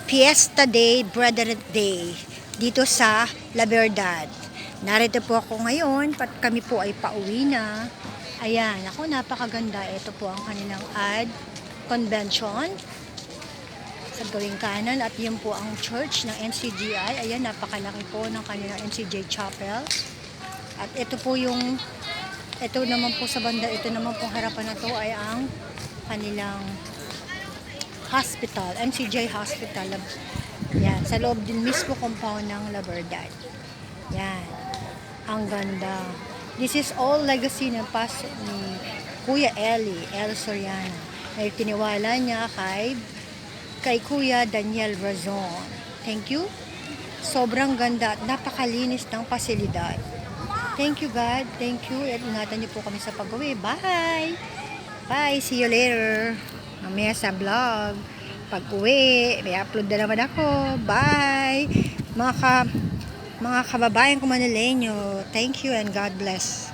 Fiesta Day, Brethren Day dito sa La Verdad. Narito po ako ngayon, kami po ay pauwi na. Ayan, ako napakaganda. Ito po ang kanilang ad convention sa gawing kanan at yun po ang church ng NCGI. Ayan, napakalaki po ng kanilang NCGI Chapel. At ito po yung, ito naman po sa banda, ito naman pong harapan na to ay ang kanilang hospital, NCGI Hospital. Yan, sa loob din mismo compound ng La Verdad. Yan, ang ganda. This is all legacy ng past ni Kuya El Soriano. Ay tiniwala niya kay Kuya Daniel Razon. Thank you. Sobrang ganda at napakalinis ng pasilidad. Thank you God. Thank you. At ingatan niyo po kami sa pag-uwi. Bye! Bye! See you later. Mamaya sa vlog. Pag-uwi, may upload na naman ako. Bye! Mga kababayan ko Manileño. Thank you and God bless.